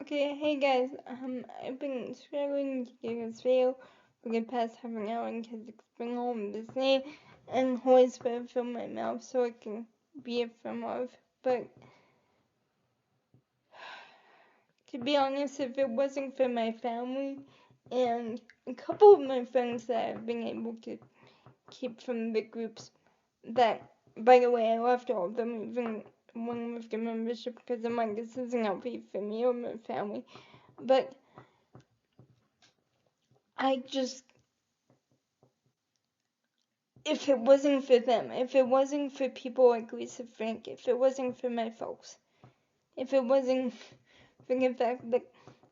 Okay, hey guys, I've been struggling to get this video for the past half an hour because it's been home this day and always better film my mouth so it can be a film of. But to be honest, if it wasn't for my family and a couple of my friends that I've been able to keep from the groups that, by the way, I left all of them, even one with the membership because I'm like, this isn't healthy for me or my family. But I just, if it wasn't for them, if it wasn't for people like Lisa Frank, if it wasn't for my folks, if it wasn't for the fact that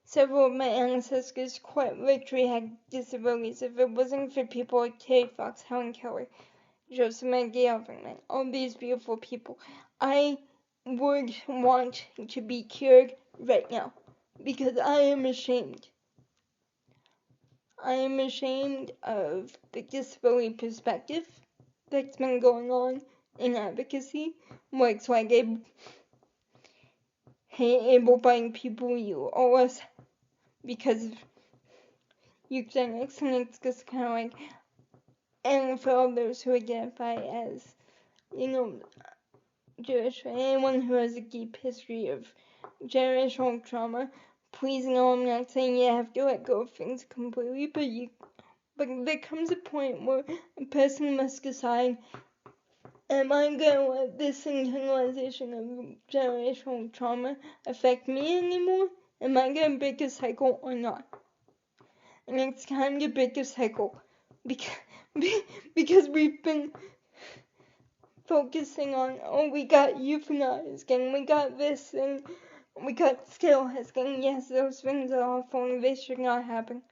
several of my ancestors quite literally had disabilities, if it wasn't for people like Terry Fox, Helen Keller, Joseph McGee, all these beautiful people, I would want to be cured right now because I am ashamed. I am ashamed of the disability perspective that's been going on in advocacy, where it's like hey, able-bodied people, you owe us because of eugenics, and it's just kind of like, and for all those who identify as, Jewish, or anyone who has a deep history of generational trauma, please know I'm not saying you have to let go of things completely, but there comes a point where a person must decide, am I gonna let this internalization of generational trauma affect me anymore? Am I gonna break a cycle or not? And it's time to break a cycle because, because we've been focusing on, oh, we got euthanized and we got this and we got sterilized, and yes, those things are awful and they should not happen.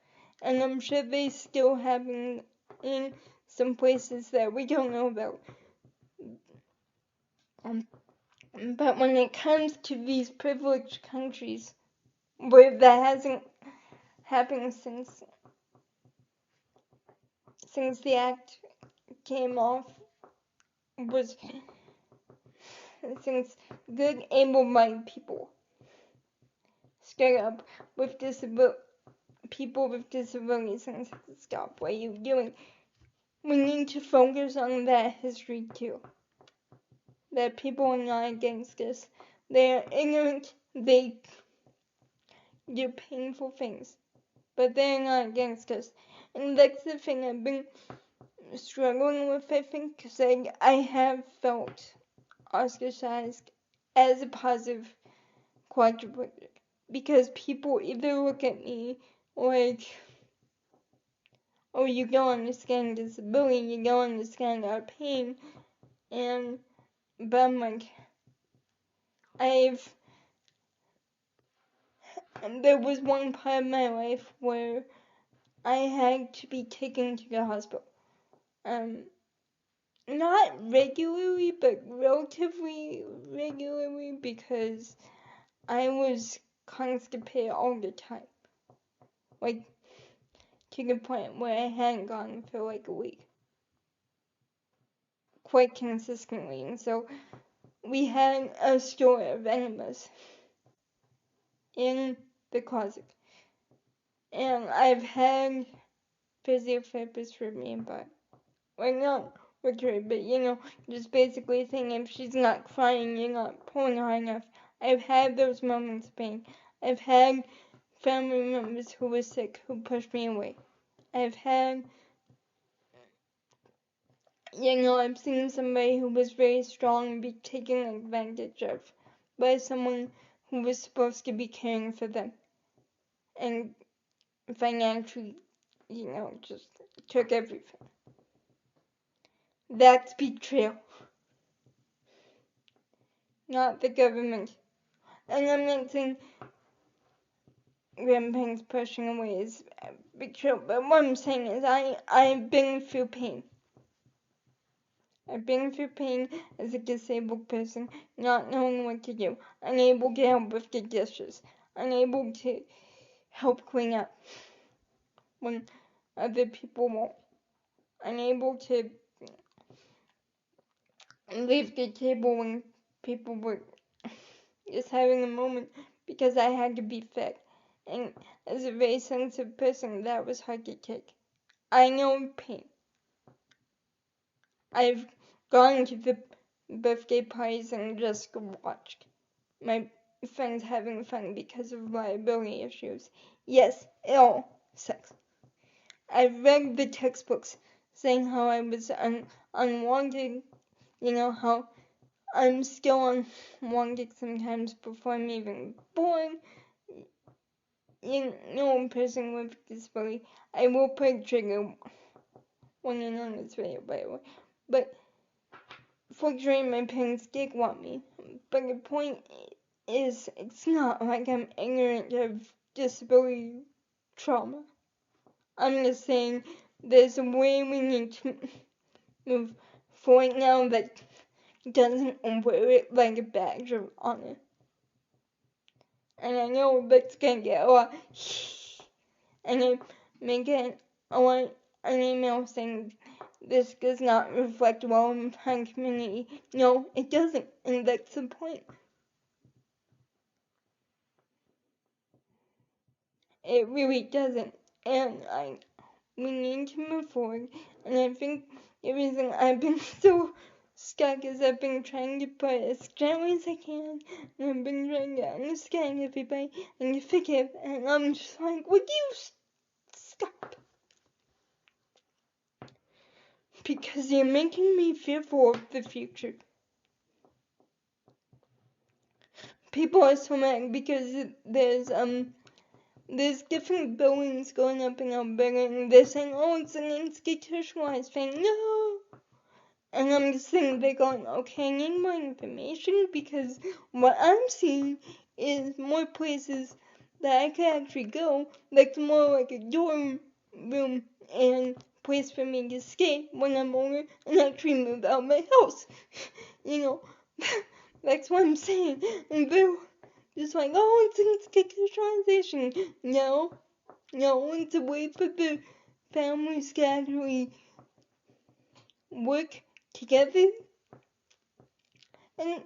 And I'm sure they still happen in some places that we don't know about. But when it comes to these privileged countries, where that hasn't happened since the act came off, was since good able-bodied people stood up with people with disabilities and said, stop, what are you doing? We need to focus on that history too. That people are not against us. They are ignorant, they do painful things, but they're not against us. And that's the thing I've been struggling with, I think, because I have felt ostracized as a positive quadriplegic. Because people either look at me like, oh, you don't understand disability, you don't understand our pain, but I'm like, there was one part of my life where I had to be taken to the hospital. Not regularly, but relatively regularly because I was constipated all the time. Like, to the point where I hadn't gone for like a week. Quite consistently. And so we had a store of enemas in the closet. And I've had physiotherapists for me, but, like, not literally, but just basically saying if she's not crying, you're not pulling hard enough. I've had those moments of pain. I've had family members who were sick who pushed me away. I've had, I've seen somebody who was very strong be taken advantage of by someone who was supposed to be caring for them and financially, just took everything. That's betrayal. Not the government. And I'm not saying grandparents pushing away is betrayal, but what I'm saying is I've been through pain. I've been through pain as a disabled person, not knowing what to do, unable to help with the dishes, unable to help clean up when other people won't, unable to leave the table when people were just having a moment because I had to be fed. And as a very sensitive person, that was hard to take. I know pain. I've gone to the birthday parties and just watched my friends having fun because of liability issues. Yes, it all sucks. I've read the textbooks saying how I was unwanted, how I'm still unwanted sometimes before I'm even born. A person with disability. I will put a trigger warning on this video, by the way. But fortunately, my parents did want me. But the point is, it's not like I'm ignorant of disability trauma. I'm just saying there's a way we need to move forward now that doesn't wear it like a badge of honor. And I know that's gonna get a lot, and I may get an email saying this does not reflect well in my community. No, it doesn't, and that's the point. It really doesn't, and we need to move forward. And I think the reason I've been so stuck is I've been trying to put it as gently as I can, and I've been trying to understand everybody and to forgive, and I'm just like, would you stop? Because you're making me fearful of the future. People are so mad because there's different buildings going up in Alberta, and they're saying, oh, it's an institutionalized thing. No! And I'm just sitting there going, okay, I need more information, because what I'm seeing is more places that I could actually go that's more like a dorm room and place for me to stay when I'm older and actually move out of my house. That's what I'm saying. And they're just like, oh, it's institutionalization. No, it's a way for the families to actually work together. And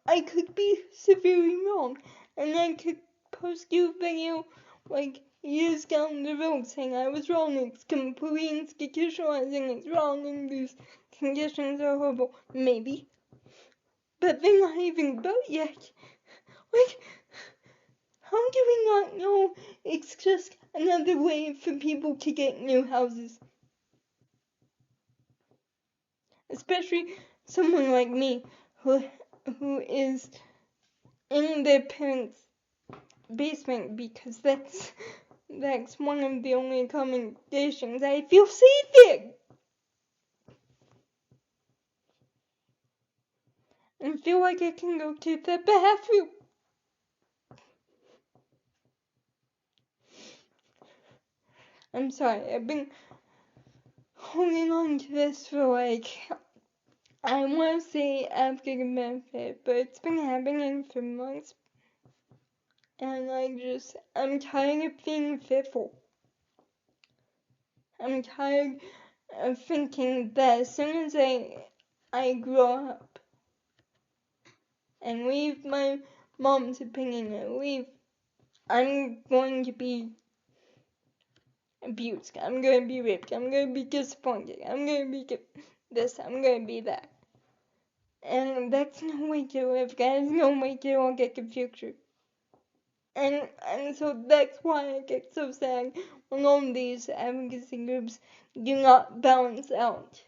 I could be severely wrong, and I could post you a video like years down the road saying I was wrong, it's completely institutionalizing, it's wrong, and these conditions are horrible. Maybe. But they're not even built yet. Like, how do we not know it's just another way for people to get new houses? Especially someone like me who is in their parents' basement, because that's one of the only accommodations I feel safe in. And feel like I can go to the bathroom. I'm sorry, I've been holding on to this for I want to say after the benefit, but it's been happening for months. And I'm tired of being fearful. I'm tired of thinking that as soon as I grow up and leave my mom's opinion and I'm going to be abused, I'm going to be raped, I'm going to be disappointed, I'm going to be this, I'm going to be that. And that's no way to live, guys, no way to look at the future. And so that's why I get so sad when all these advocacy groups do not balance out